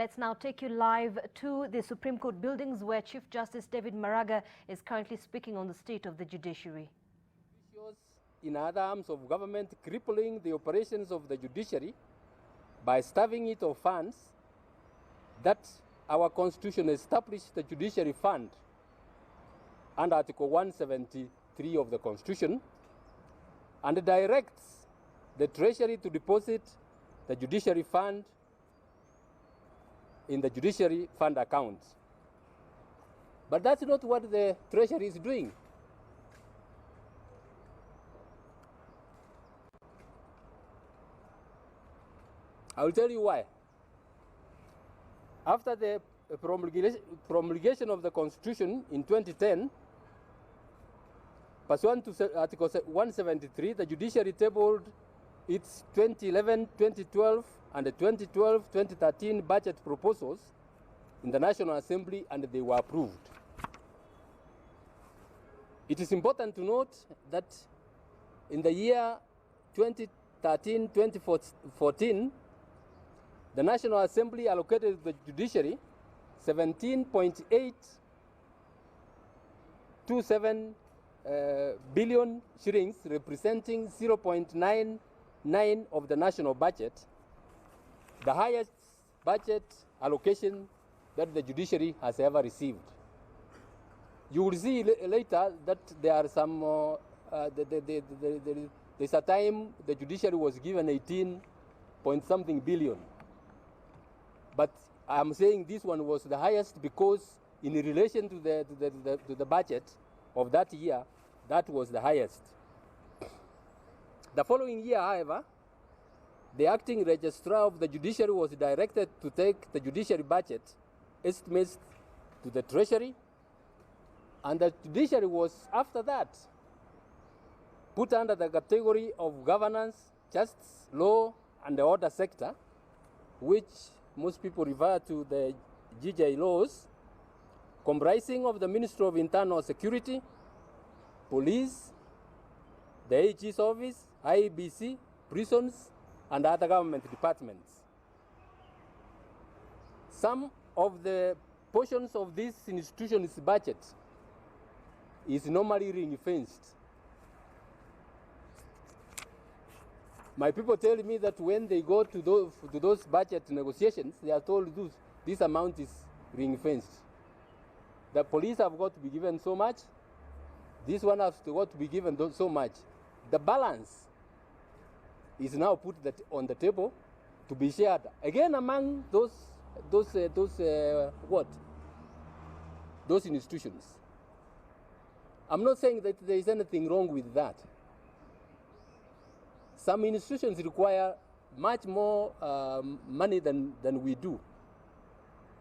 Let's now take you live to the Supreme Court buildings where Chief Justice David Maraga is currently speaking on the state of the judiciary. In other arms of government, crippling the operations of the judiciary by starving it of funds, that our Constitution established the Judiciary Fund under Article 173 of the Constitution and directs the Treasury to deposit the Judiciary Fund in the Judiciary Fund account. But that's not what the Treasury is doing. I will tell you why. After the promulgation of the Constitution in 2010, pursuant to Article 173, the Judiciary tabled its 2011, 2012, and the 2012-2013 budget proposals in the National Assembly, and they were approved. It is important to note that in the year 2013-2014, the National Assembly allocated the judiciary 17.827 billion shillings, representing 0.99 of the national budget, the highest budget allocation that the judiciary has ever received. You will see later that there are some, there's a time the judiciary was given 18 point something billion. But I'm saying this one was the highest because in relation to the budget of that year, that was the highest. The following year, however, the acting registrar of the judiciary was directed to take the judiciary budget estimates to the Treasury, and the judiciary was, after that, put under the category of governance, justice, law, and the order sector, which most people refer to the GJ laws, comprising of the Ministry of Internal Security, Police, the AG's office, IEBC, prisons, and other government departments. Some of the portions of this institution's budget is normally ring-fenced. My people tell me that when they go to those budget negotiations, they are told this amount is ring-fenced. The police have got to be given so much, this one has got to be given so much. The balance is now put on the table to be shared again among those institutions. I'm not saying that there is anything wrong with that. Some institutions require much more money than we do.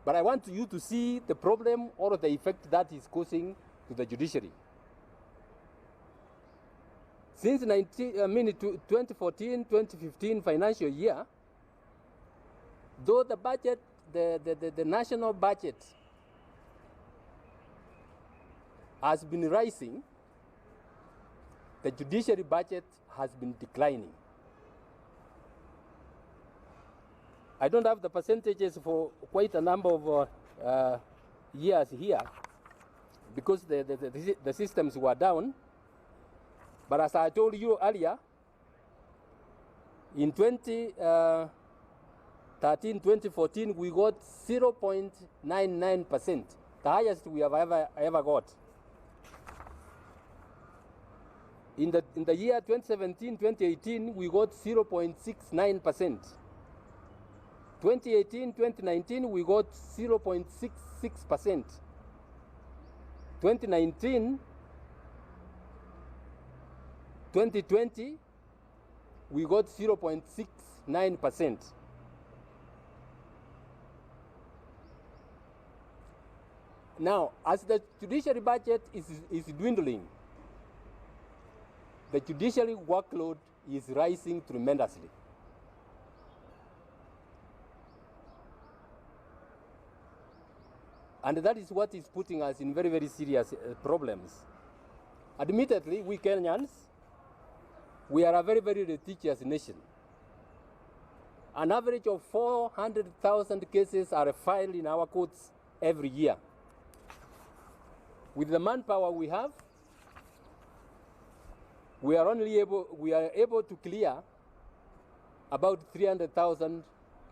But I want you to see the problem or the effect that is causing to the judiciary. Since 2014-2015 financial year, though the budget, the national budget has been rising, the judiciary budget has been declining. I don't have the percentages for quite a number of years here because the systems were down. But as I told you earlier, in 2013-2014, we got 0.99%, the highest we have ever got. In the year 2017-2018, we got 0.69%. 2018-2019, we got 0.66%. 2019-2020, we got 0.69%. Now, as the judiciary budget is dwindling, the judiciary workload is rising tremendously. And that is what is putting us in very, very serious problems. Admittedly, we Kenyans, we are a very, very litigious nation. an average of 400,000 cases are filed in our courts every year. With the manpower we have, we are able to clear about 300,000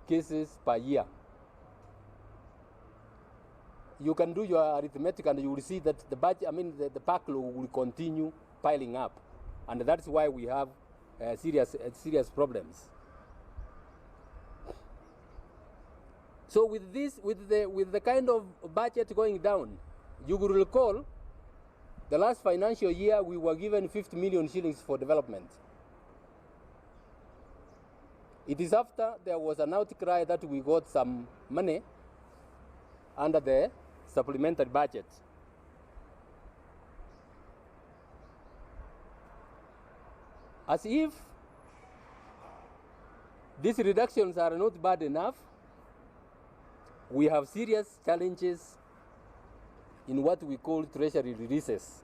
cases per year. You can do your arithmetic and you will see that the backlog will continue piling up, and that's why we have serious problems. So with the kind of budget going down, you will recall the last financial year we were given 50 million shillings for development. It is after there was an outcry that we got some money under the supplementary budget. As if these reductions are not bad enough, we have serious challenges in what we call treasury releases.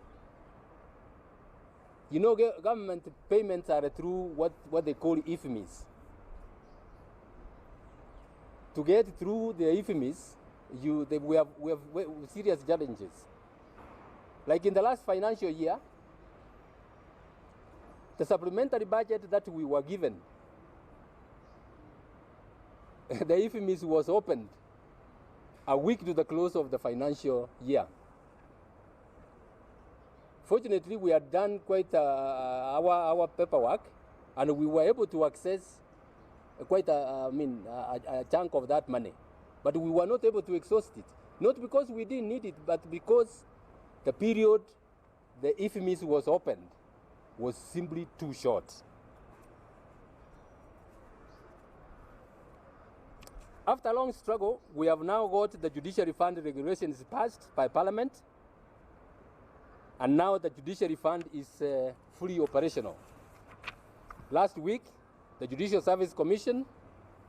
You know, government payments are through what they call IFMIS. To get through the IFMIS, we have serious challenges. Like in the last financial year, the supplementary budget that we were given, the IFMIS was opened a week to the close of the financial year. Fortunately, we had done quite our paperwork, and we were able to access quite a chunk of that money. But we were not able to exhaust it. Not because we didn't need it, but because the period the IFMIS was opened was simply too short. After a long struggle, we have now got the Judiciary Fund regulations passed by Parliament, and now the Judiciary Fund is fully operational. Last week, the Judicial Service Commission,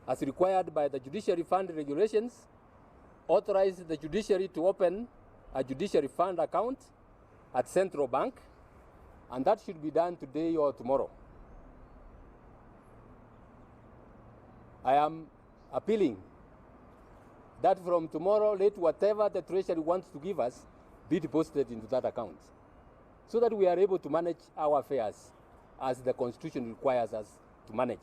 as required by the Judiciary Fund regulations, authorized the Judiciary to open a Judiciary Fund account at Central Bank, and that should be done today or tomorrow. I am appealing that from tomorrow, let whatever the Treasury wants to give us be deposited into that account, so that we are able to manage our affairs as the Constitution requires us to manage.